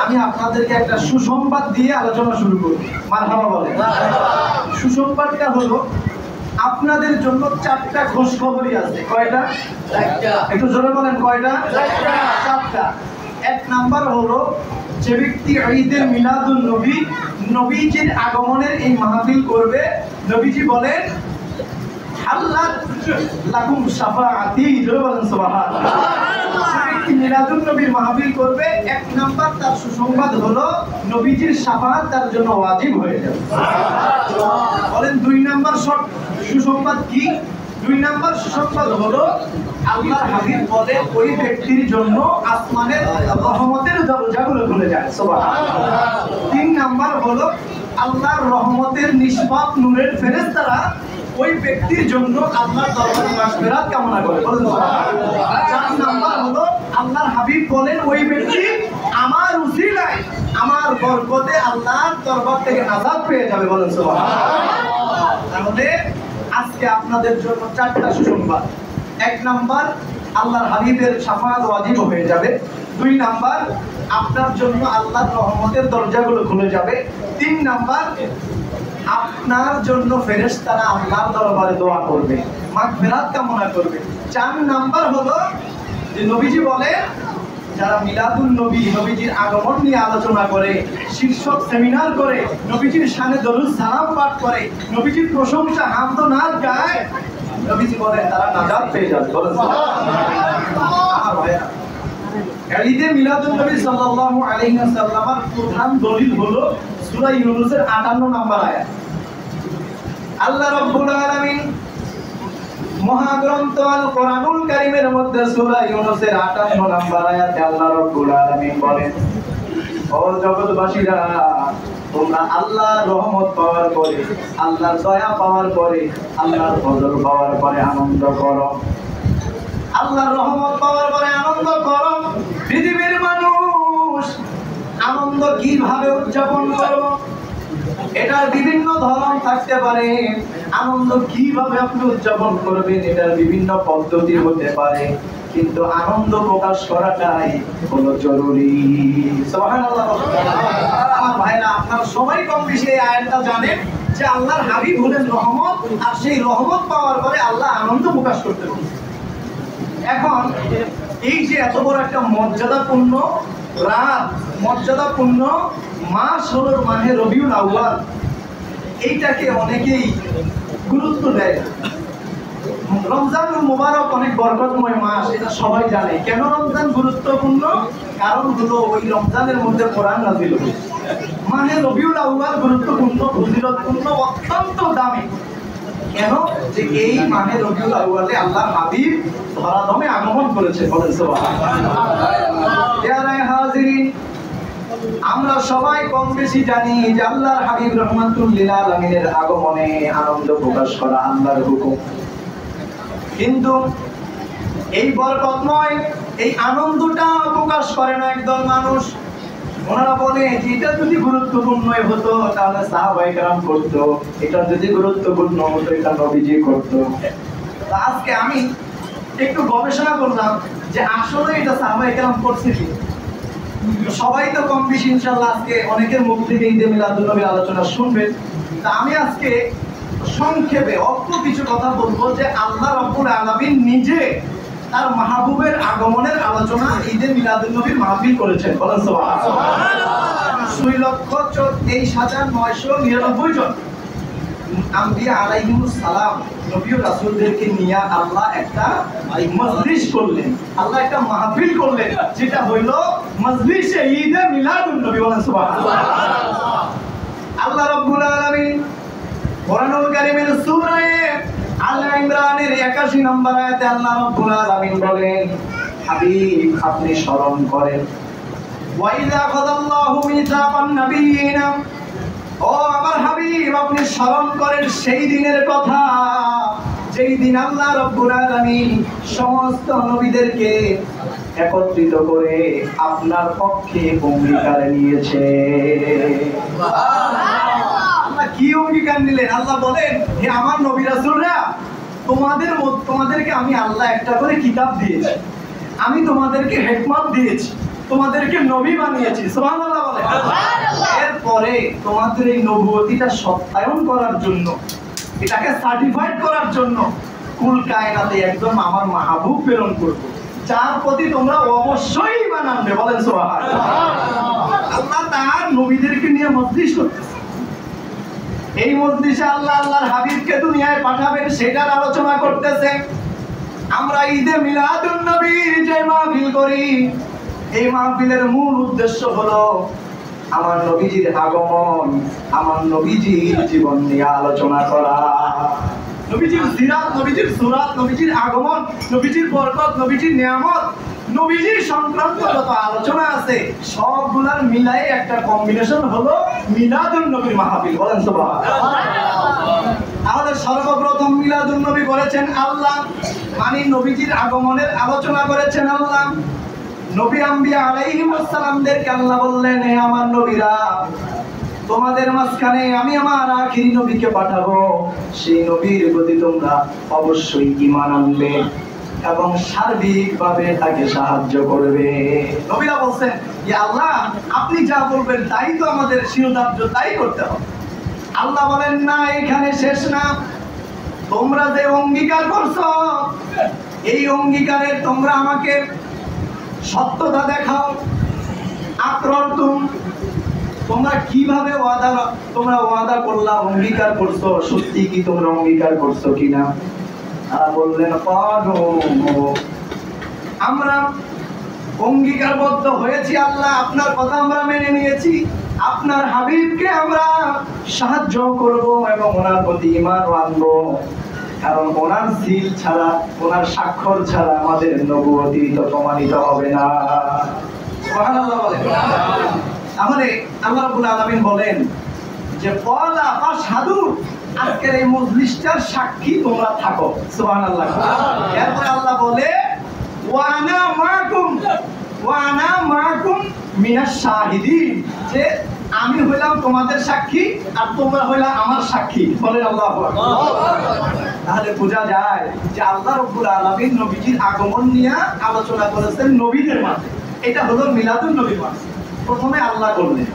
আমি আপনাদেরকে একটা সুসংবাদ দিয়ে আলোচনা শুরু করব। মারহাবা বলেন। সুসংবাদটা হলো আপনাদের জন্য 4টা খোঁজ খবরই আছে। কয়টা? 4টা। একটু জোরে বলেন, কয়টা? 4টা। 1 নাম্বার হলো যে ব্যক্তি ঈদে মিলাদুন নবী, নবীজির আগমনের এই মাহফিল করবে, নবীজি বলেন হাল্লাত লাকুম শাফাআতি, জোরে বলেন সুবহানাল্লাহ। যে ব্যক্তি মিলাদুন নবীর মাহফিল করবে, 1 নাম্বার তার সুসংবাদ হলো নবীজির শাফাআত তার জন্য ওয়াজিব হয়ে যাবে। বলেন 2 নাম্বার সুসংবাদ কি? 2 নাম্বার সুসংবাদ হলো আল্লাহর হাবিব বলে ওই ব্যক্তির জন্য আসমানের রহমতের দরজাগুলো খুলে যায়। সুবহানাল্লাহ। 3 নাম্বার হলো আল্লাহর রহমতের নিষ্পাপ নূরের ফেরেশতারা ওই ব্যক্তির জন্য আল্লাহর দরবারে মাগফিরাত কামনা করে। বলেন সুবহানাল্লাহ। 4 নাম্বার হলো আল্লাহর হাবিব বলেন ওই ব্যক্তি আমার উসিলায় আমার বরকতে আল্লাহর দরবার থেকে নাজাত পেয়ে যাবে। বলেন সুবহানাল্লাহ। তাহলে আজকে আপনাদের জন্য 4টা সুসংবাদ। 1 নাম্বার আল্লাহর হাবিবের শাফাআত ওয়াজিব হয়ে যাবে। 2 নাম্বার আপনার জন্য আল্লাহর রহমতের দরজাগুলো খুলে যাবে। 3 নাম্বার আপনার জন্য ফেরেশতারা আল্লাহর দরবারে দোয়া করবে, মাগফিরাত কামনা করবে। 4 নাম্বার হলো যে নবীজি বলে যারা মিলাদুন নবী, নবীজির আগমন নিয়ে আলোচনা করে, শীর্ষক সেমিনার করে, নবীজির শানে দরুদ সালাম পাঠ করে, নবীজির প্রশংসা হামদ ও নাত গায়, নবীজি বলেন তারা নাজাত পেয়ে যাবে। বলেন সুবহানাল্লাহ। ঈদে মিলাদুন নবী সাল্লাল্লাহু আলাইহি ওয়াসাল্লামের প্রধান দলিল হলো সূরা ইউনূসের 58 নম্বর আয়াত। আল্লাহ রাব্বুল আলামিন মহাগ্রন্থ আল কোরআনুল কারীমের মধ্যে সূরা ইউনূসের 58 নম্বর আয়াতে আল্লাহ রাব্বুল আলামিন বলেন, ও জগৎবাসীরা, তোমরা আল্লাহর রহমত পাওয়ার পরে, আল্লাহর দয়া পাওয়ার পরে, আল্লাহর ফজল পাওয়ার পরে আনন্দ করো। আল্লাহর রহমত পাওয়ার পরে আনন্দ করো। পৃথিবীর মানুষ আনন্দ কিভাবে উদযাপন করবে? এটার বিভিন্ন ধরন থাকতে পারে। আনন্দ কিভাবে আপনি উদযাপন করবেন এটার বিভিন্ন পদ্ধতি হতে পারে, কিন্তু আনন্দ প্রকাশ করাটাই হলো জরুরি। সুবহানাল্লাহ। আমার ভাইরা, আপনারা সবাই কম বেশি এই আয়াতটা জানেন যে আল্লাহর হাবিব হলেন রহমত, আর সেই রহমত পাওয়ার পরে আল্লাহ আনন্দ প্রকাশ করতে বলেন। এখন এই যে এত বড় একটা মর্যাদাপূর্ণ রাত, মর্যাদাপূর্ণ মাস হলো মাহে রবিউল আউয়াল, এইটাকে অনেকেই গুরুত্ব দেয়। রমজানুল মুবারক অনেক বরকতময় মাস, এটা সবাই জানে। কেন রমজান গুরুত্বপূর্ণ? কারণ হলো ওই রমজানের মধ্যে কোরআন নাযিল হয়েছে। মাহে রবিউল আউয়াল গুরুত্বপূর্ণ, ফজিলতপূর্ণ, অত্যন্ত দামি। কেন? যে এই মাহে রবিউল আউয়ালে আল্লাহর হাবিব ধরাধামে আগমন করেছে। বলেন সুবহানাল্লাহ। ইয়া হাজিরিন, আমরা সবাই কম বেশি জানি যে আল্লাহর হাবিব রাহমাতুল লিল আলামিনের আগমনে আনন্দ প্রকাশ করা আল্লাহর হুকুম। কিন্তু এই বরকতময় এই আনন্দটা প্রকাশ করে না একদল মানুষ। ওনারা বলে যে এটা যদি গুরুত্বপূর্ণ হতো তাহলে সাহাবায়ে কেরাম করতো, এটা যদি গুরুত্বপূর্ণ হতো এটা নবীজি করতো। আজকে আমি একটু গবেষণা করলাম যে আসলে এটা সাহাবায়ে কেরাম করছে কি। সবাই তো কম বেশি ইনশাআল্লাহ আজকে অনেকের মুখ থেকে ঈদে মিলাদুন নবীর আলোচনা শুনবেন। তা আমি আজকে সংক্ষেপে অল্প কিছু কথা বলবো যে আল্লাহ রাব্বুল আলামিন নিজে তার মাহবুবের আগমনের আলোচনা ঈদে মিলাদুন নবীর মাহফিল করেছেন। বলেন সুবহানাল্লাহ। 6,23,999 জন আম্বিয়া আলাইহিমুস সালাম, নবী ও রাসূলদেরকে নিয়ে আল্লাহ একটা মজলিস করলেন, আল্লাহ একটা মাহফিল করলেন, যেটা হইল মজলিসে ঈদে মিলাদুন নবী। বলেন সুবহানাল্লাহ। আল্লাহ রাব্বুল আলামিন কোরআনুল কারীমের সূরা আল ইমরানের 81 নম্বর আয়াতে আল্লাহ রাব্বুল আলামিন বলেন, হাবিব আপনি স্মরণ করেন, ওয়া ইযা কাদাল্লাহু মিসাকান নাবিয়িনা, ও আমার হাবিব আপনি স্মরণ করেন সেই দিনের কথা যেই দিন আল্লাহ রাব্বুল আলামিন সমস্ত নবীদেরকে একত্রিত করে আপনার পক্ষে অঙ্গীকার নিয়েছে। আল্লাহ কি অঙ্গীকার নিলেন? আল্লাহ বলেন, হে আমার নবী রাসূলরা, তোমাদেরকে আমি আল্লাহ একটা করে কিতাব দিয়েছি, আমি তোমাদেরকে হিকমত দিয়েছি, তোমাদেরকে নবী বানিয়েছি। সুবহানাল্লাহ। বলেন। এরপরে তোমাদের এই নবুয়তিটা সত্যায়ন করার জন্য, এটাকে সার্টিফাইড করার জন্য কুল কায়নাতে একদম আমার মাহবুব প্রেরণ করব, যার প্রতি তোমরা অবশ্যই ঈমান আনবে। বলেন সুবহানাল্লাহ। আল্লাহ তার নবীদেরকে নিয়ে মজলিস করতেছে। এই মজলিসে আল্লাহ আল্লাহর হাবিবকে দুনিয়ায় পাঠাবেন সেটার আলোচনা করতেছে। আমরা ঈদে মিলাদুন নবীর যে মাহফিল করি, এই মাহফিলের মূল উদ্দেশ্য হলো আমার নবীজির আগমন, আমার নবীজির জীবন নিয়ে আলোচনা করা। নবীজির সিরাত, নবীজির সুরাত, নবীজির আগমন, নবীজির বরকত, নবীজির নিয়ামত, নবীজির সংক্রান্ত যত আলোচনা আছে সবগুলার মিলাই একটা কম্বিনেশন হলো মিলাদুন নবীর মাহফিল। বলেন সুবহানাল্লাহ। আমাদের সর্বপ্রথম মিলাদুন নবী করেছেন আল্লাহ, মানে নবীজির আগমনের আলোচনা করেছেন আল্লাহ। নবী আম্বিয়া আলাইহিস সালামদেরকে আল্লাহ বললেন, হে আমার নবীরা, তোমাদের মাঝখানে আমি আমার আখিরি নবীকে পাঠাবো, সেই নবীর প্রতি তোমরা অবশ্যই ঈমান আনবে এবং সার্বিকভাবে তাকে সাহায্য করবে। নবীরা বলছেন, ইয়া আল্লাহ, আপনি যা বলবেন তাই তো আমাদের শিরোধার্য, তাই করতে হবে। আল্লাহ বলেন, না, এখানে শেষ না। তোমরা যে অঙ্গীকার করছো, এই অঙ্গীকারে তোমরা আমাকে সত্যতা দেখাও। আকরারতুম, তোমরা কিভাবে ওয়াদা করলা, অঙ্গীকার করছো, সত্যি কি তোমরা অঙ্গীকার করছো কিনা? তারা বললেন, আমরা অঙ্গীকারবদ্ধ হয়েছি আল্লাহ, আপনার কথা আমরা মেনে নিয়েছি, আপনার হাবিবকে আমরা সাহায্য করব এবং ওনার প্রতি ঈমান আনবো, কারণ ওনার সিল ছাড়া, ওনার স্বাক্ষর ছাড়া আমাদের নবুয়তি তো প্রমাণিত হবে না। সুবহানাল্লাহ বলেন। তাহলে আল্লাহ রাব্বুল আলামিন বলেন যে ক্বালা ফাশহাদু, আজকের এই মজলিসটার সাক্ষী তোমরা থাকো। সুবহানাল্লাহ। এরপর আল্লাহ বলে ওয়া আনা মাআকুম মিনাশ শাহিদিন, যে আমি হইলাম তোমাদের সাক্ষী আর তোমরা হইলা আমার সাক্ষী। বলেন আল্লাহু আকবার। তাহলে বোঝা যায় যে আল্লাহ রাব্বুল আলামিন নবীজির আগমন নিয়ে আলোচনা করেছেন নবীদের মাঝে। এটা হলো মিলাদুন নবীর মাঝে। প্রথমে আল্লাহ করলেন,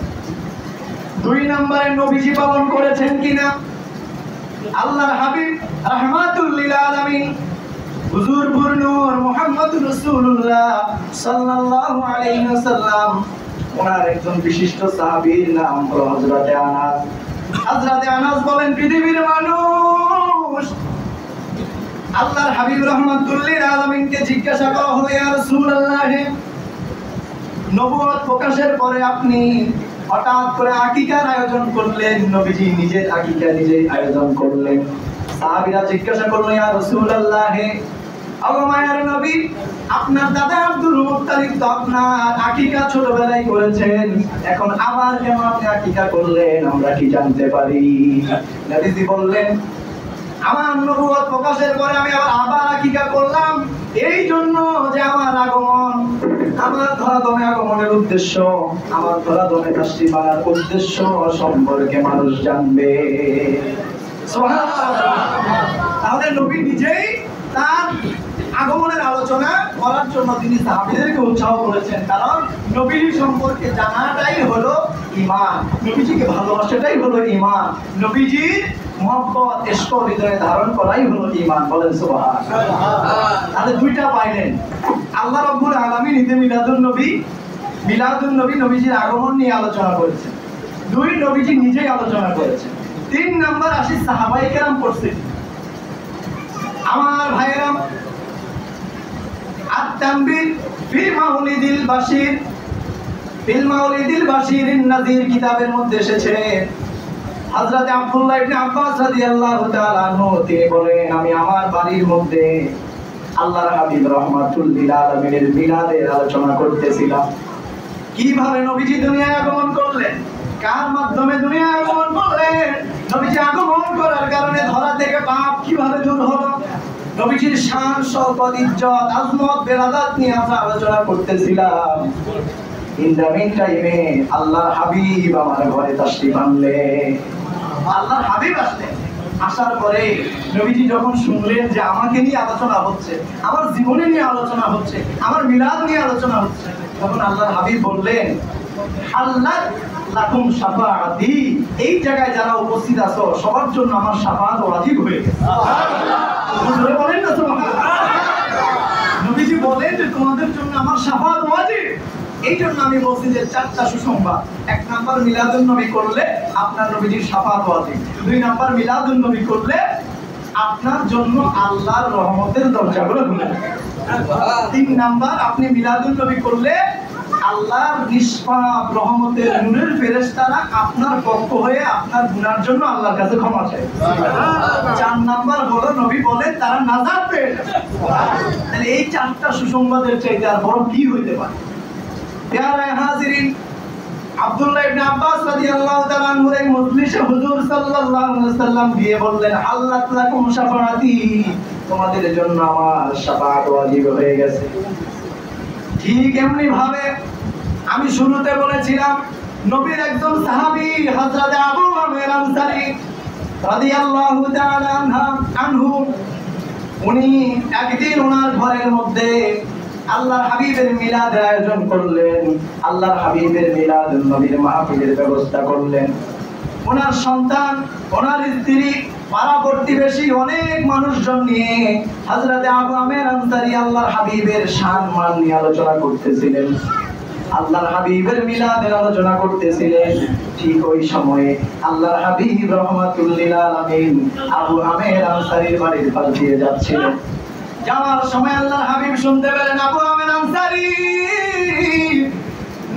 2 নম্বরে নবীজি পালন করেছেন কিনা। আল্লাহর হাবিব রাহমাতুল লিল আলামিন হুজুর নূর মুহাম্মদুর রাসূলুল্লাহ সাল্লাল্লাহু আলাইহি ওয়াসাল্লাম, ওনার একজন বিশিষ্ট সাহাবীর নাম হলো হযরতে আনাস। হযরতে আনাস বলেন, পৃথিবীর মানুষ আল্লাহর হাবিব রাহমাতুল লিল আলামিনকে জিজ্ঞাসা করা হলো, ইয়া রাসূলুল্লাহ, নবুয়ত প্রকাশের পরে আপনি হঠাৎ করে আকিকার আয়োজন করলেন, নবীজি নিজের আকিকা নিজেই আয়োজন করলেন। সাহাবীরা জিজ্ঞাসা করলো, ইয়া রাসূলুল্লাহ, আল্লাহর মায়ার নবী, আপনার দাদা আব্দুল মুত্তালিব তো আপনার আকিকা ছোটবেলায় করেছেন, এখন আবার কেন আপনি আকিকা করলেন, আমরা কি জানতে পারি? নবীজি বললেন, আমার নবুয়ত প্রকাশের পরে আমি আবার আকিকা করলাম এই জন্য যে আমার আগমন, আমার ধরাধামে আগমনের উদ্দেশ্য, আমার ধরাধামে তাশরীফ আনার উদ্দেশ্য সম্পর্কে মানুষ জানবে। সুবহানাল্লাহ। তাহলে নবী নিজেই তার আগমনের আলোচনা করার জন্য তিনি সাহাবীদেরকে উৎসাহ করেছেন, কারণ নবীর সম্পর্কে জানাটাই হলো ঈমান, নবীজিকে ভালোবাসাটাই হলো ঈমান, নবীজির মহব্বত ইশক হৃদয়ে ধারণ করাই হলো ঈমান। বলেন সুবহানাল্লাহ। তাহলে 2টা পাইলেন। আল্লাহ রাব্বুল আলামিন ঈদে মিলাদুন নবী নবীজির আগমন নিয়ে আলোচনা করেছেন। 2 নবীজি নিজেই আলোচনা করেছেন। 3 নাম্বার আসি সাহাবায়ে কেরাম করছেন। আমার ভাইয়েরা, আত-তানবীর ফি মাউলিদিল বাশীরিন নাযীর কিতাবের মধ্যে এসেছে, হযরত আব্দুল্লাহ ইবনে আব্বাস রাদিয়াল্লাহু তাআলা আনহু তিনি বলেন, আমি আমার বাড়ির মধ্যে আল্লাহর হাবিব রাহমাতুল লিল আলামিনের মিলাদের আলোচনা করতেছিলাম। কিভাবে নবীজি দুনিয়ায় আগমন করলেন, কার মাধ্যমে দুনিয়ায় আগমন করলেন, নবীজি আগমন করার কারণে ধরা থেকে পাপ কিভাবে দূর হলো, নবীজির শান, শওকত, ইজ্জত, আজমত, বেলাদাত নিয়ে আমরা আলোচনা করতেছিলাম। ইন দ্য মিন টাইমে আল্লাহর হাবিব আমার ঘরে তাশরীফ আনলেন। আল্লাহর হাবিব আসলেন। আসার পরে নবীজি যখন শুনলেন যে আমাকে নিয়ে আলোচনা হচ্ছে, আমার জীবনে নিয়ে আলোচনা হচ্ছে, আমার মিলাদ নিয়ে আলোচনা হচ্ছে, তখন আল্লাহর হাবিব বললেন, আল্লাহ লাকুম শাফাআতি, এই জায়গায় যারা উপস্থিত আছো সবার জন্য আমার শাফাআত ওয়াজিব হয়ে গেছে। সুবহানাল্লাহ বলেন না সুবহানাল্লাহ। নবীজি বলেন যে তোমাদের জন্য আমার শাফাআত ওয়াজিব। এই জন্য আমি বলছি যে 4টা সুসংবাদ। 1 নাম্বার মিলাদুন নবী করলে আপনার নবীজির শাফাআত ওয়াজিব। 2 নাম্বার মিলাদুন নবী করলে আপনার জন্য আল্লাহর রহমতের দরজাগুলো খুলে যাবে। 3 নাম্বার আপনি মিলাদুন নবী করলে আল্লাহর নিষ্পাপ রহমতের নূরের ফেরেশতারা আপনার পক্ষ হয়ে আপনার গুনার জন্য আল্লাহর কাছে ক্ষমা চায়। 4 নাম্বার হলো নবী বলেন তারা নাজাত পেয়ে যাবে। তাহলে এই 4টা সুসংবাদের চাইতে আর বড় কি হইতে পারে? প্যারা হাজিরিন, আব্দুল্লাহ ইবনে আব্বাস রাদিয়াল্লাহু তাআলা আনহুর এই মজলিসে হুজুর সাল্লাল্লাহু আলাইহি ওয়াসাল্লাম গিয়ে বললেন আল্লাহ লাকুম শাফাআতি, তোমাদের জন্য আমার শাফাআত ওয়াজিব হয়ে গেছে। ঠিক এমনি ভাবে আমি শুরুতে বলেছিলাম নবীর একজন সাহাবী হযরত আবু আমের আনসারী রাদিয়াল্লাহু তাআলা আনহু, উনি একদিন ওনার ঘরের মধ্যে আল্লাহর হাবিবের মিলাদের আয়োজন করলেন। আল্লাহর হাবিবের মিলাদ নবীর মাহফিলের ব্যবস্থা করলেন। ওনার সন্তান, ওনার স্ত্রী, পাড়া প্রতিবেশী অনেক মানুষজন নিয়ে হযরত আবু আমের আনসারী আল্লাহর হাবিবের শান মান নিয়ে আলোচনা করতেছিলেন, আল্লাহর হাবিবের মিলাদের আলোচনা করতেছিলেন। ঠিক ওই সময়ে আল্লাহর হাবিব রাহমাতুল লিল আলামিন আবু আমের আনসারীর বাড়ির পাশ দিয়ে যাচ্ছিলেন। যাওয়ার সময় আল্লাহর হাবিব শুনতে পেলেন আবু আমের আনসারী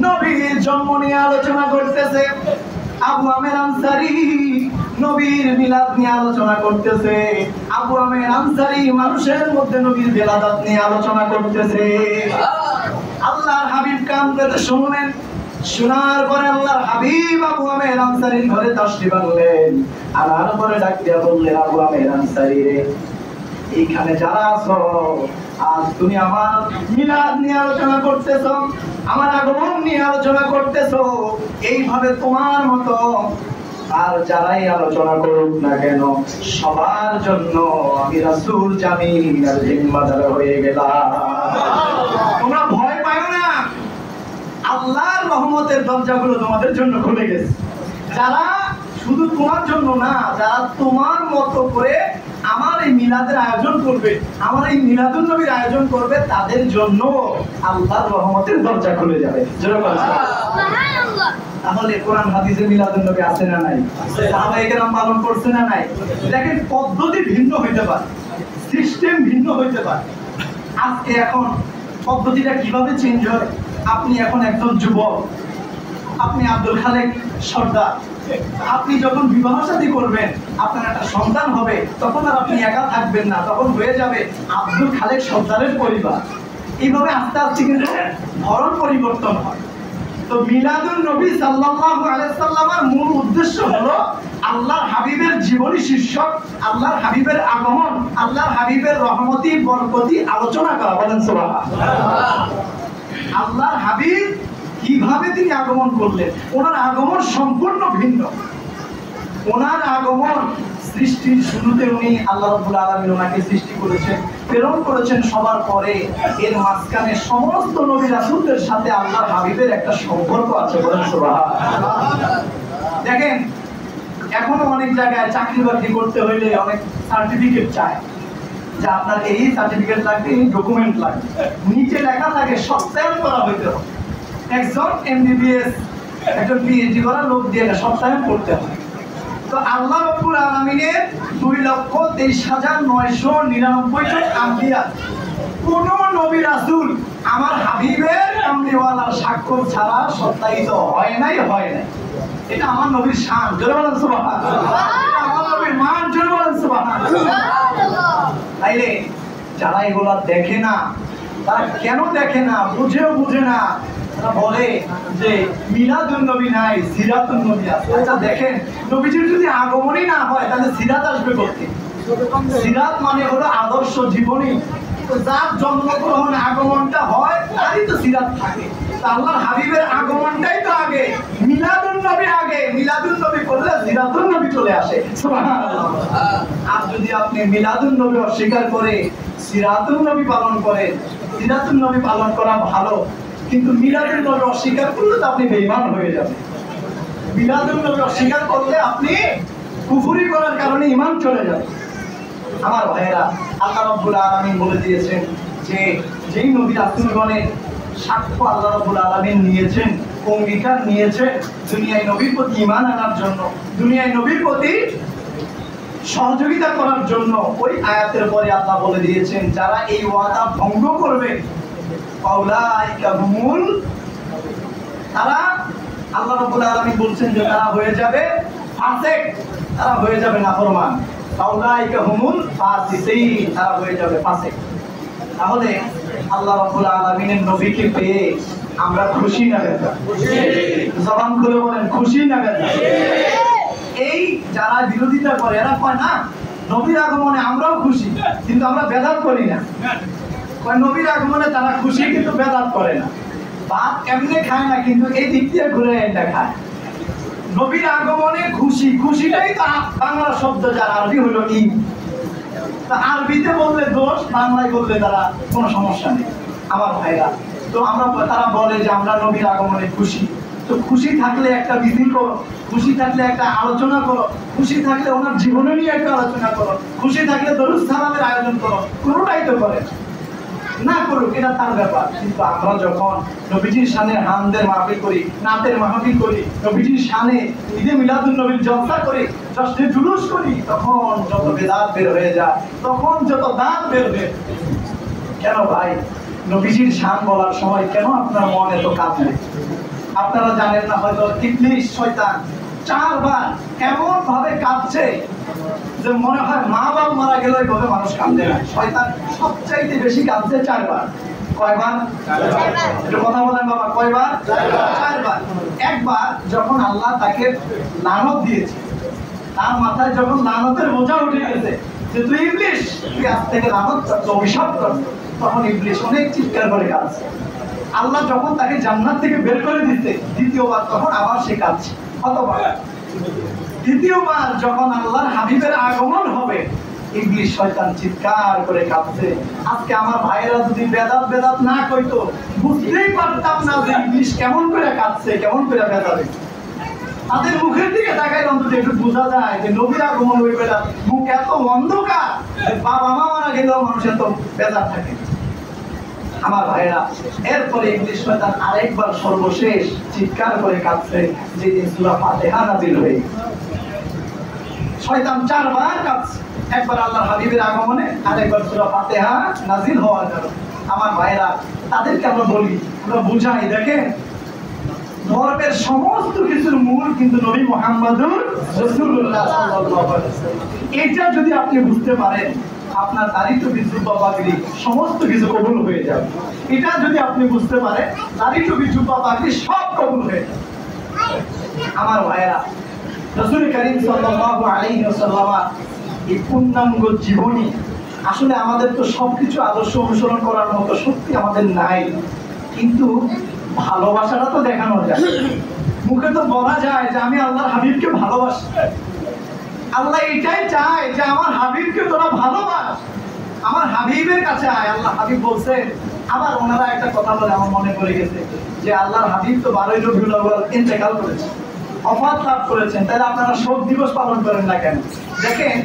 নবীর জন্ম নিয়ে আলোচনা করতেছে। আবু আমের আনসারী নবীর মিলাদ নিয়ে আলোচনা করতেছে। আবু আমের আনসারী মানুষের মধ্যে নবীর বেলাদাত নিয়ে আলোচনা করতেছে। আল্লাহর হাবিব কান পেতে শুনলেন। শোনার পরে আল্লাহর হাবিব আবু আমের আনসারীর ঘরে তাশরিফ আনলেন। আনার পরে ডাক দিয়া বললেন আবু আমের আনসারী রে, এইখানে যারা আছো আজ তুমি আমার মিলাদ নিয়ে আলোচনা করতেছো, আমার আগমন নিয়ে আলোচনা করতেছো। এইভাবে তোমার মতো আর যারাই আলোচনা করুক না কেন সবার জন্য আমি রাসূল জামিন আর জিম্মাদার হয়ে গেলাম। তোমরা ভয় পাও না, আল্লাহর রহমতের দরজাগুলো তোমাদের জন্য খুলে গেছে। যারা শুধু তোমার জন্য না, যারা তোমার মতো করে আমার এই মিলাদের আয়োজন করবে, আমার এই মিলাদুন নবীর আয়োজন করবে, তাদের জন্য আল্লাহর রহমতের দরজা খুলে যাবে। সুবহানাল্লাহ। তাহলে কোরআন হাদিসে মিলাদুন নবী আছে না নাই? সাহাবায়ে কেরাম পালন করছে না নাই? দেখেন পদ্ধতি ভিন্ন হইতে পারে, সিস্টেম ভিন্ন হইতে পারে। আজকে এখন পদ্ধতিটা কিভাবে চেঞ্জ হয়? আপনি এখন একজন যুবক, আপনি আব্দুল খালেক সর্দার, আপনি যখন বিবাহ শাদী করবেন, আপনার একটা সন্তান হবে, তখন আর আপনি একা থাকবেন না, তখন হয়ে যাবে আব্দুল খালেক সর্দারের পরিবার। এইভাবে আস্তে আস্তে কিন্তু ধরন পরিবর্তন হয়। তো মিলাদুন নবী সাল্লাল্লাহু আলাইহি সাল্লামের মূল উদ্দেশ্য হলো আল্লাহর হাবিবের জীবনী শীর্ষক, আল্লাহর হাবিবের আগমন, আল্লাহর হাবিবের রহমতি বরকতি আলোচনা করা। বলেন সুবহানাল্লাহ। আল্লাহর হাবিব কিভাবে তিনি আগমন করলেন, ওনার আগমন সম্পূর্ণ ভিন্ন। ওনার আগমন সৃষ্টির শুরুতে উনি আল্লাহ রাব্বুল আলামিন ওনাকে সৃষ্টি করেছেন, প্রেরণ করেছেন সবার পরে। এর মাঝখানে সমস্ত নবী রাসূলদের সাথে আল্লাহর হাবিবের একটা সম্পর্ক আছে। বলেন সুবহানাল্লাহ। দেখেন এখনো অনেক জায়গায় চাকরি বাকরি করতে হইলে অনেক সার্টিফিকেট চায়, যে আপনার এই সার্টিফিকেট লাগবে, এই ডকুমেন্ট লাগবে, নিচে লেখা থাকে সত্যায়ন করা হইতে হবে। একজন এমবিবিএস, একজন পিএইচডি করা লোক দিয়ে সত্যায়ন করতে হয়। তো আল্লাহ রাব্বুল আলামিনের 2,23,999 জন আম্বিয়া, কোন নবী রাসূল আমার হাবিবের কামলিওয়ালার স্বাক্ষর ছাড়া সত্যায়িত হয় নাই। এটা আমার নবীর শান। জোরে বলেন সুবহানাল্লাহ। এটা আমার নবীর মান। জোরে বলেন সুবহানাল্লাহ। তাইলে যারা এগুলা দেখে না, তারা কেন দেখে না, বুঝে না, তারা বলে যে মিলাদুন নবী নাই, সিরাতুন নবী আছে। আচ্ছা দেখেন, নবীজির যদি আগমনই না হয় তাহলে সিরাত আসবে কোথেকে? সিরাত মানে হলো আদর্শ জীবনী। তো যার জন্মগ্রহণ আগমনটা হয় তারই তো সিরাত থাকে। আল্লাহর হাবিবের আগমনটাই তো আগে, মিলাদুন নবী আগে। মিলাদুন নবী করলে সিরাতুন নবী চলে আসে। সুবহানাল্লাহ। আর যদি আপনি মিলাদুন নবী অস্বীকার করে সিরাতুন নবী পালন করেন, সিরাতুন নবী পালন করা ভালো, কিন্তু মিলাদুন নবী অস্বীকার করলে তো আপনি বেঈমান হয়ে যাবেন। মিলাদুন নবী অস্বীকার করলে আপনি কুফরি করার কারণে ঈমান চলে যাবে। আমার ভাইয়েরা, আল্লাহ রাব্বুল আলামিন বলে দিয়েছেন যে যেই নবী রাসূলগণের সাক্ষ্য আল্লাহ রাব্বুল আলামিন নিয়েছেন, অঙ্গীকার নিয়েছেন দুনিয়ায় নবীর প্রতি ঈমান আনার জন্য, দুনিয়ায় নবীর প্রতি সহযোগিতা করার জন্য, ওই আয়াতের পরে আল্লাহ বলে দিয়েছেন যারা এই ওয়াদা ভঙ্গ করবে ফাউলাইকা হুমুল, তারা, আল্লাহ রাব্বুল আলামিন বলছেন যে তারা হয়ে যাবে ফাসিক, তারা হয়ে যাবে নাফরমান। ফাউলাইকা হুমুল ফাসিকিন, তারা হয়ে যাবে ফাসিক। তাহলে আল্লাহ রাব্বুল আলামিনের নবীকে পেয়ে আমরা খুশি না বেজা? খুশি। জবান খুলে বলেন খুশি না বেজা? এই যারা বিরোধিতা করে এরা কয় না নবীর আগমনে আমরাও খুশি কিন্তু আমরা বেদাত করি না। কয় নবীর আগমনে তারা খুশি কিন্তু বেদাত করে না। ভাত এমনি খায় না কিন্তু এই দিক দিয়ে ঘুরে এটা খায়। নবীর আগমনে খুশি, খুশিটাই তো বাংলা শব্দ, যার আরবি হলো ঈদ। তা আরবিতে বললে দোষ, বাংলায় বললে তারা কোনো সমস্যা নেই। আমার ভাইরা, তো আমরা, তারা বলে যে আমরা নবীর আগমনে খুশি। তো খুশি থাকলে একটা মিছিল করো, খুশি থাকলে একটা আলোচনা করো, খুশি থাকলে ওনার জীবনে নিয়ে একটা আলোচনা করো, খুশি থাকলে দরুদ সালামের আয়োজন করো। কোনোটাই তো করে না, করুক, এটা তার ব্যাপার। কিন্তু আমরা যখন নবীজির শানে হামদের মাহফিল করি, নাতের মাহফিল করি, নবীজির শানে ঈদে মিলাদুন নবীর জলসা করি, জশ্নে জুলুস করি, তখন যত বেদাত বের হয়ে যায়, তখন যত দাঁত বের হয়ে। কেন ভাই, নবীজির শান বলার সময় কেন আপনার মন এত কাঁপে? আপনারা জানেন না হয়তো ইবলিস শয়তান 4 বার এমন ভাবে কাঁদছে যে মনে হয় মা বাপ মারা গেলে ওইভাবে মানুষ কাঁদে না। শয়তান সবচাইতে বেশি কাঁদছে 4 বার। কয়বার? একটু কথা বলেন বাবা, কয়বার? 4 বার। একবার যখন আল্লাহ তাকে লানত দিয়েছে, তার মাথায় যখন লানতের বোঝা উঠে গেছে যে তুই ইবলিস, তুই আজ থেকে লানত করতে, অভিশাপ করতে, তখন ইবলিস অনেক চিৎকার করে কাঁদছে। আল্লাহ যখন তাকে জান্নাত থেকে বের করে দিতে দ্বিতীয়বার, তখন আবার সে কাঁদছে। কতবার? দ্বিতীয়বার যখন আল্লাহর হাবিবের আগমন হবে, ইবলিস শয়তান চিৎকার করে কাঁদছে। আজকে আমার ভাইরা যদি বেদাত বেদাত না কইতো, বুঝতেই পারতাম না যে ইবলিস কেমন করে কাঁদছে, কেমন করে বেদাতে। তাদের মুখের দিকে তাকাইলে অন্তত একটু বোঝা যায় যে নবীর আগমন ওই বেলা মুখ এত অন্ধকার, বাবা মা মারা গেলেও মানুষের তো বেদাত থাকে। আমার ভাইরা, এরপরে ইবলিস শয়তান আরেকবার সর্বশেষ চিৎকার করে কাঁদছে যেদিন সূরা ফাতিহা নাযিল হয়ে। শয়তান 4 বার কাঁদছে, একবার আল্লাহর হাবিবের আগমনে, আরেকবার সূরা ফাতিহা নাযিল হওয়ার কারণে। আমার ভাইরা, তাদেরকে আমরা বলি, আমরা বুঝাই, দেখেন ধর্মের সমস্ত কিছুর মূল কিন্তু নবী মুহাম্মদুর রাসূলুল্লাহ সাল্লাল্লাহু আলাইহি ওয়াসাল্লাম। এটা যদি আপনি বুঝতে পারেন, আপনার দাড়িটো বিজুব্বা পাগড়ি সমস্ত কিছু কবুল হয়ে যাবে। এটা যদি আপনি বুঝতে পারেন, দাড়িটো বিজুব্বা পাগড়ি সব কবুল হয়ে যাবে। আমার ভাইরা, রাসূল করিম সাল্লাল্লাহু আলাইহি ওয়াসাল্লাম এই পূর্ণাঙ্গ জীবনী, আসলে আমাদের তো সবকিছু আদর্শ অনুসরণ করার মতো শক্তি আমাদের নাই, কিন্তু ভালোবাসাটা তো দেখানো যায়। মুখে তো বলা যায় যে আমি আল্লাহর হাবিবকে ভালোবাসি। আল্লাহ এটাই চায় যে আমার হাবিবকে তোরা ভালোবাস, আমার হাবিবের কাছে আয়। আল্লাহ হাবিব বলছে, আবার ওনারা একটা কথা বলে আমার মনে পড়ে গেছে যে আল্লাহর হাবিব তো 12 রবিউল আউয়াল ইন্তেকাল করেছেন, ওফাত লাভ করেছেন, তাহলে আপনারা শোক দিবস পালন করেন না কেন? দেখেন,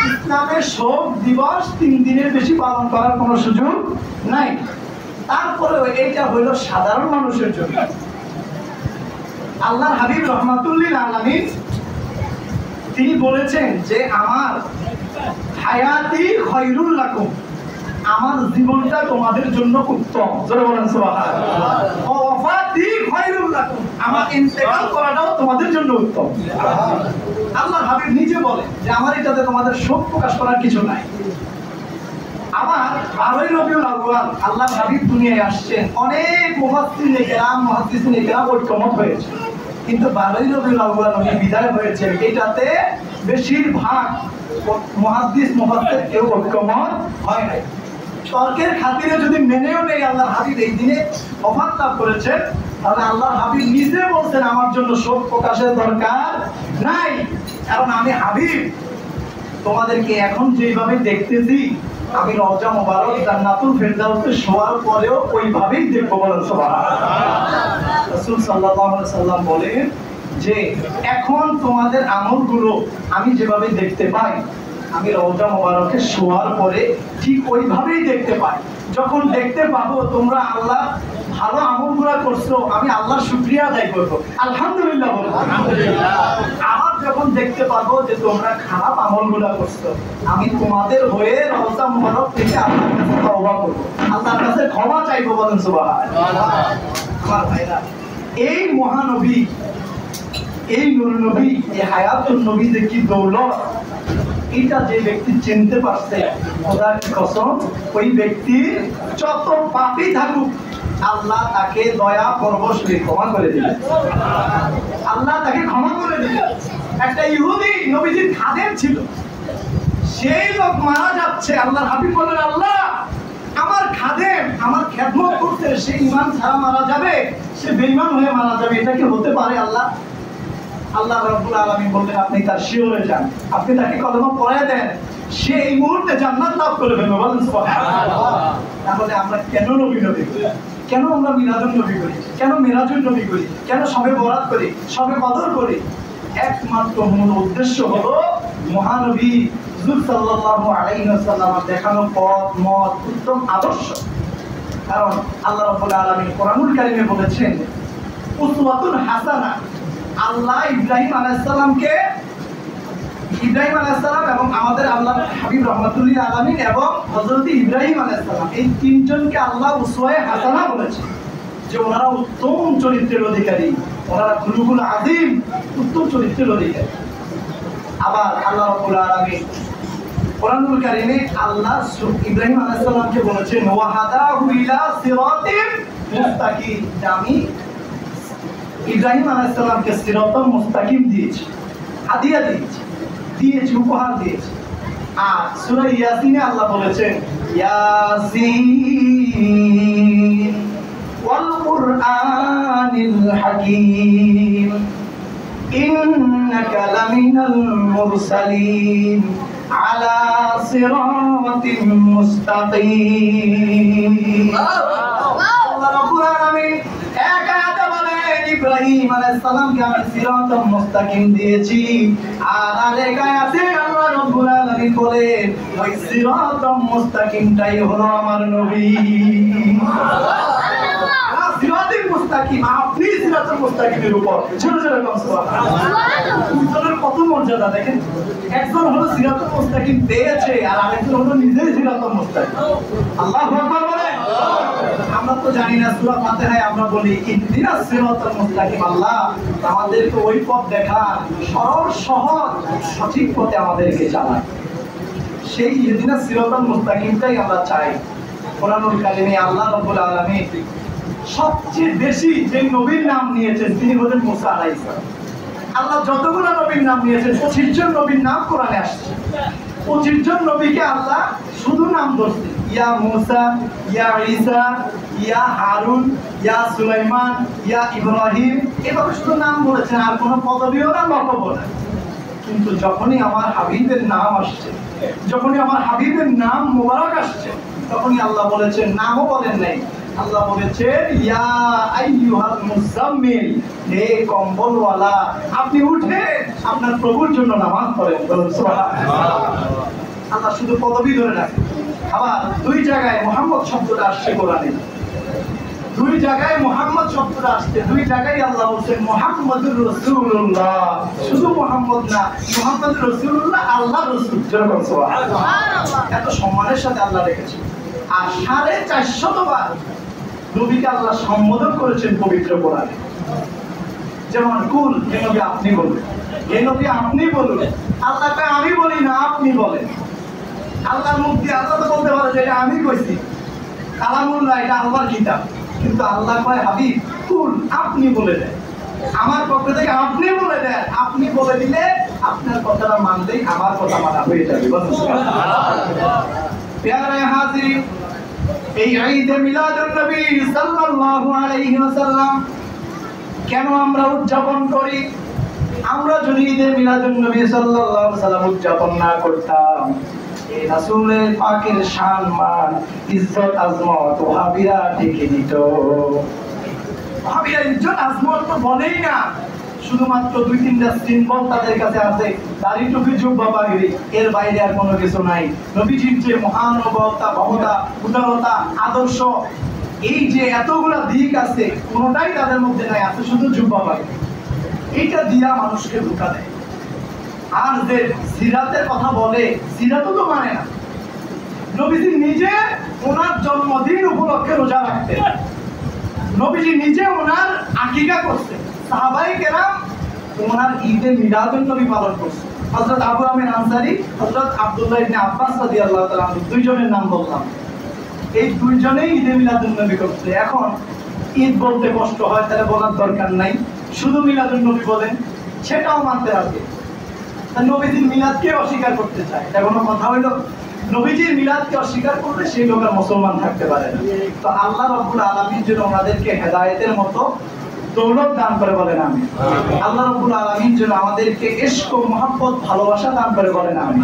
ইসলামের শোক দিবস 3 দিনের বেশি পালন করার কোনো সুযোগ নাই। তারপরেও এটা হইল সাধারণ মানুষের জন্য। আল্লাহর হাবিব রহমাতুল্লিল আলামিন তিনি বলেছেন যে আমার হায়াতি খায়রুল লাকুম, আমার জীবনটা তোমাদের জন্য উত্তম। জোরে বলেন সুবহানাল্লাহ। ওয়াফাতি খায়রুল লাকুম, আমার ইন্তেকাল করাটাও তোমাদের জন্য উত্তম। আল্লাহর হাবিব নিজে বলে যে আমার এটাতে তোমাদের শোক প্রকাশ করার কিছু নাই। আবার 12 রবিউল আউয়াল আল্লাহর হাবিব দুনিয়ায় আসছেন, অনেক মুফাসসিরিনে কেরাম, মুহাদ্দিসিনে কেরাম ঐক্যমত হয়েছে, কিন্তু 12 রবিউল আউয়াল উনি বিদায় হয়েছেন, এটাতে বেশিরভাগ মুহাদ্দিস মুফাসসির কেউ ঐক্যমত হয় নাই। তর্কের খাতিরে যদি মেনেও নেই আল্লাহর হাবিব এই দিনে ওফাত লাভ করেছেন, তাহলে আল্লাহর হাবিব নিজে বলছেন আমার জন্য শোক প্রকাশের দরকার নাই, কারণ আমি হাবিব তোমাদেরকে এখন যেভাবে দেখতেছি আমি রওজা মুবারক জান্নাতুল ফেরদাউসে শোয়ার পরেও ওইভাবেই দেখবো, বলেন সুবহানাল্লাহ। রাসূল সাল্লাল্লাহু আলাইহি সাল্লাম বলেন যে এখন তোমাদের আমলগুলো আমি যেভাবে দেখতে পাই, আমি রওজা মুবারকে শোয়ার পরে ঠিক ওইভাবেই দেখতে পাই। যখন দেখতে পাবো তোমরা আল্লাহ ভালো আমলগুলো করছো, আমি আল্লাহর শুকরিয়া আদায় করবো, আলহামদুলিল্লাহ বলবো। আবার যখন দেখতে পাবো যে তোমরা খারাপ আমলগুলো করছো, আমি তোমাদের হয়ে রওজা মুবারক থেকে আল্লাহর কাছে তওবা করবো, আল্লাহর কাছে ক্ষমা চাইবো, বলেন সুবহানাল্লাহ। আমার ভাইরা, এই মহানবী, এই নূর নবী, এই হায়াতুন নবী যে কি দৌলত, এটা যে ব্যক্তি চিনতে পারছে, খোদার কসম, ওই ব্যক্তির যত পাপী থাকুক আল্লাহ তাকে দয়া পরবশে ক্ষমা করে দিলেন, আল্লাহ তাকে ক্ষমা করে দিলেন। একটা ইহুদি নবীজির খাদেম ছিল, সেই লোক মারা যাচ্ছে, আল্লাহর হাবিব বলেন আল্লাহ আমার খাদেম আমার খেদমত করতে, সে ঈমান ছাড়া মারা যাবে, সে বেঈমান হয়ে মারা যাবে, এটা কি হতে পারে আল্লাহ? আল্লাহ রাব্বুল আলামিন বললেন আপনি তার শিওরে যান, আপনি তাকে কলমা পড়ায় দেন, সে এই মুহূর্তে জান্নাত লাভ করে ফেলবে, বলেন সুবহানাল্লাহ। তাহলে আমরা কেন নবী নবী করি, কেন আমরা মিলাদুন নবী করি, কেন মিরাজুন নবী করি, কেন শবে বরাত করি, শবে কদর করি? একমাত্র মূল উদ্দেশ্য হলো মহানবী হুজুর সাল্লাল্লাহু আলাইহি ওয়াসাল্লামের দেখানো পথ মত উত্তম আদর্শ। কারণ আল্লাহ রাব্বুল আলামিন কোরআনুল কারীমে বলেছেন উসওয়াতুন হাসানা। আল্লাহ ইব্রাহিম আলাইহিস সালাম এবং আমাদের আল্লাহর হাবিব রাহমাতুল্লিল আলামিন এবং হযরত ইব্রাহিম আলাইহিস সালাম, এই তিনজনকে আল্লাহ উসওয়ায়ে হাসানা বলেছে যে ওনারা উত্তম চরিত্রের অধিকারী, ওনারা খুলুকুল আযীম, উত্তম চরিত্রের অধিকারী। আবার আল্লাহ রাব্বুল আলামিন কোরআনুল কারীমে আল্লাহ ইব্রাহিম আলাইহিস সালামকে বলেছেন ওয়া হাদাহু ইলা সিরাতিন মুস্তাকিম, আমি ইব্রাহিম আলাইহিস সালামকে সিরাতাল মুস্তাকিম দিয়েছি, হাদিয়া দিয়েছি, উপহার দিয়েছি। আর সূরা ইয়াসিনে আল্লাহ বলেছেন ইয়াসিন ওয়াল কুরআনিল হাকীম ইন্নাকা লামিনাল মুরসালিন আলা সিরাতিন মুস্তাকিম। আল্লাহ রাব্বুল আলামিন এক আয়াতে বলেন ইব্রাহিম আলাইহিস সালামকে আমি সিরাতাল মুস্তাকিম দিয়েছি, আর আরেক আয়াতে আল্লাহ রাব্বুল আলামিন বলেন ওই সিরাতাল মুস্তাকিমটাই হলো আমার নবী। সিরাতুল মুস্তাকিম, আপনি সিরাতুল মুস্তাকিমের উপর ছোট ছোট সুবহানাল্লাহ, কত মর্যাদা দেখেন। একজন হলো সিরাতুল মুস্তাকিম পেয়েছে আর আরেকজন হলো নিজেই সিরাতুল মুস্তাকিম। আল্লাহু আকবার বলেন। আমরা তো জানি না, সূরা ফাতিহায় আমরা বলি ইহদিনাস সিরাতাল মুস্তাকিম, আল্লাহ আমাদেরকে ওই পথ দেখা, সরল সহজ সঠিক পথে আমাদেরকে চালায়। সেই ইহদিনাস সিরাতাল মুস্তাকিমটাই আমরা চাই। কোরআনুল কারীমে আল্লাহ রাব্বুল আলামিন সবচেয়ে বেশি যে নবীর নাম নিয়েছেন তিনি হলেন মুসা আলাইহিস সালাম। আল্লাহ যতগুলো নবীর নাম নিয়েছেন 25 জন নবীর নাম কোরআনে আসছে। 25 জন নবীকে আল্লাহ শুধু নাম ধরছে, ইয়া মুসা, ইয়া ঈসা, ইয়া হারুন, ইয়া সুলাইমান, ইয়া ইব্রাহিম, এভাবে শুধু নাম বলেছেন, আর কোনো পদবিও না লকবও না। কিন্তু যখনই আমার হাবিবের নাম আসছে, যখনই আমার হাবিবের নাম মুবারক আসছে, তখনই আল্লাহ বলেছেন, নামও বলেন নাই, আল্লাহ বলেছেন ইয়া আইয়ুহাল মুজাম্মিল, হে কম্বলওয়ালা আপনি উঠে আপনার প্রভুর জন্য নামাজ পড়েন, সুবহানাল্লাহ। আল্লাহ শুধু পদবি ধরে রাখেন। আবার দুই জায়গায় মুহাম্মদ শব্দটা আসছে কোরআনে, দুই জায়গায় মুহাম্মদ শব্দটা আসছে, দুই জায়গায় আল্লাহ বলেন মুহাম্মাদুর রাসূলুল্লাহ, শুধু মুহাম্মদ না, মুহাম্মাদুর রাসূলুল্লাহ, আল্লাহর রাসূল, সুবহানাল্লাহ। এত সম্মানের সাথে আল্লাহ রেখেছেন। আর 450 বার নবীকে আল্লাহ সম্বোধন করেছেন পবিত্র কোরআনে। যেমন কুল, হে নবী আপনি বলুন, হে নবী আপনি বলুন। আল্লাহ কয় আমি বলি না, আপনি বলেন। আল্লাহর মুখ দিয়ে আল্লাহ তো বলতে পারে যে এটা আমি কইছি, কালামুল্লাহ, এটা আল্লাহর কিতাব, কিন্তু আল্লাহ কয় হাবিব কুল, আপনি বলে দেন, আমার পক্ষ থেকে আপনি বলে দেন। আপনি বলে দিলে আপনার কথাটা মানলেই আমার কথা মানা হয়ে যাবে। প্যারে হাজির, এই ঈদে মিলাদুন নবী সাল্লাল্লাহু আলাইহি ওয়াসাল্লাম কেন আমরা উদযাপন করি? আমরা যদি ঈদে মিলাদুন নবী সাল্লাল্লাহু আলাইহি ওয়াসাল্লাম উদযাপন না করতাম এই রাসূলের পাকের সম্মান ইজ্জত আজমত ওয়াহাবিরা ঢেকে দিত। ওয়াহাবিরা ইজ্জত আজমত তো বলেই না, শুধুমাত্র 2-3টা সিম্বল তাদের কাছে আছে, দাড়ি টুপি জুব্বা পাগড়ি, এর বাইরে আর কোনো কিছু নাই। নবীজির যে মহানুভবতা, মমতা, উদারতা, আদর্শ, এই যে এতগুলা দিক আছে, কোনোটাই তাদের মধ্যে নাই, আছে শুধু জুব্বা পাগড়ি। এইটা দিয়া মানুষকে ধোঁকা দেয়। আর যে সিরাতের কথা বলে, সিরাতও তো মানে না। নবীজি নিজে ওনার জন্মদিন উপলক্ষে রোজা রাখতেন, নবীজি নিজে ওনার আকিকা করতেন, সাহাবায়ে কেরাম ওনার ঈদে মিলাদুন নবী পালন করছে। হযরত আবু আমির আনসারী, হযরত আব্দুল্লাহ ইবনে আব্বাস রাদিয়াল্লাহু তাআলা দুইজনের নাম বললাম, এই দুইজনেই ঈদে মিলাদুন নবী করছে। এখন ঈদ বলতে কষ্ট হয়, তাহলে বলার দরকার নাই, শুধু মিলাদুন নবী বলেন, সেটাও মানতে হবে। নবীজির মিলাদকে অস্বীকার করতে চায়, এটা কোনো কথা হইলো? নবীজির মিলাদকে অস্বীকার করলে সেই লোক আর মুসলমান থাকতে পারে না। তো আল্লাহ রাব্বুল আলামিন যেন আমাদেরকে হেদায়েতের মতো দৌলত দান করে বলেন আমিন। আল্লাহ রাব্বুল আলামিন যেন আমাদেরকে ইশক ও মহব্বত, ভালোবাসা দান করে বলেন আমিন।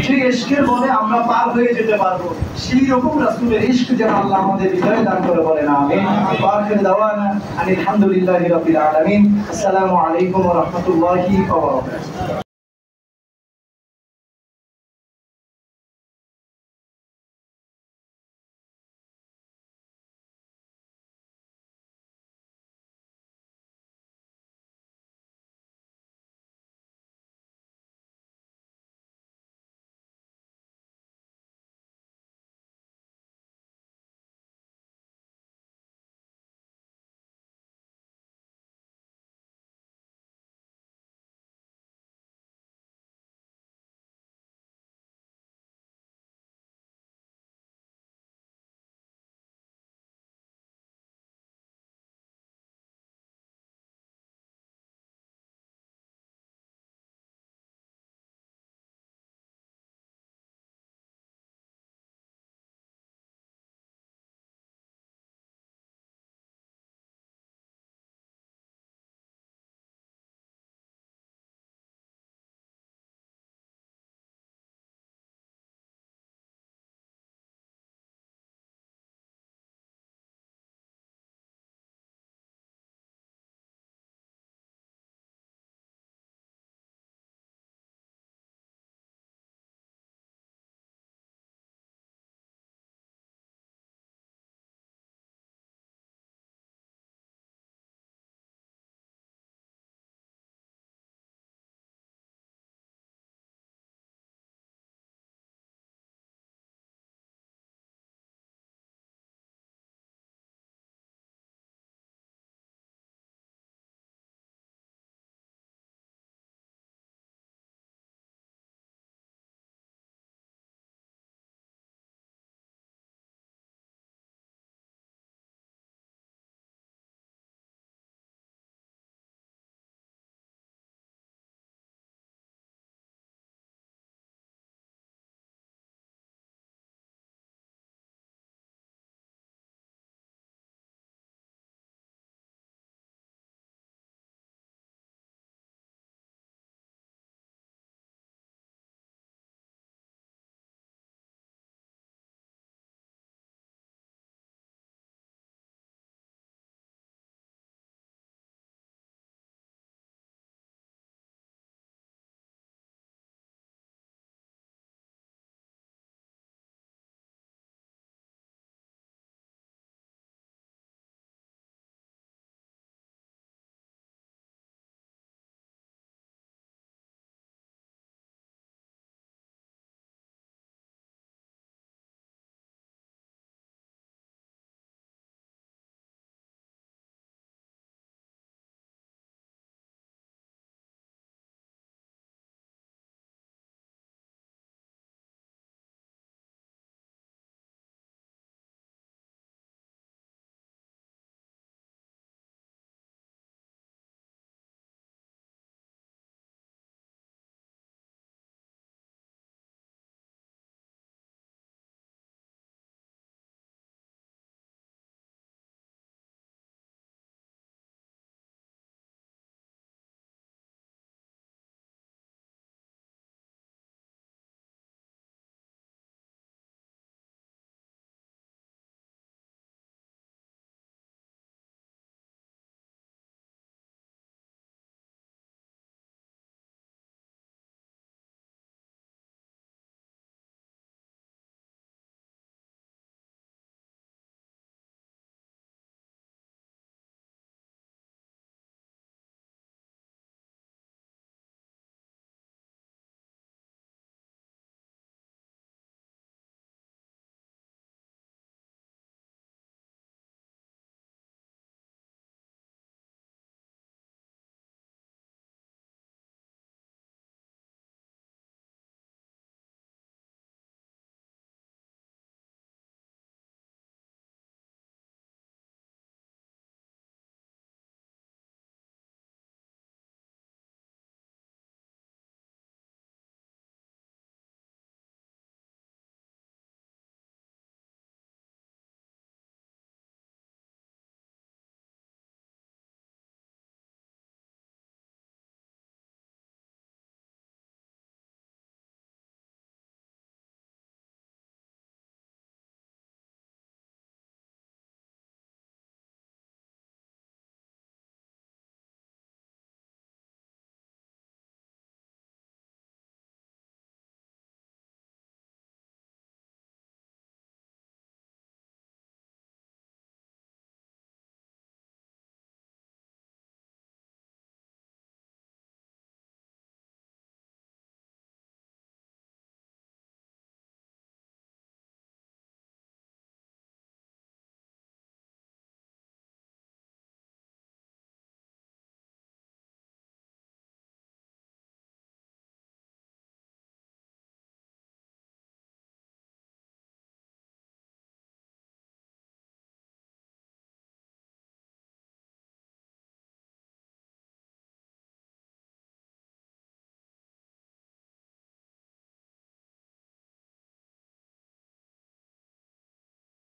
সেই ইশকের বলে আমরা পার হয়ে যেতে পারবো, সেই রকম রাসূলের ইশক যেন আল্লাহ আমাদের হৃদয়ে দান করে বলেন আমিন। ওয়া আখিরু দাওয়ানা আলহামদুলিল্লাহি রাব্বিল আলামিন। আসসালামু আলাইকুম ওয়া রাহমাতুল্লাহি ওয়া বারাকাতুহু।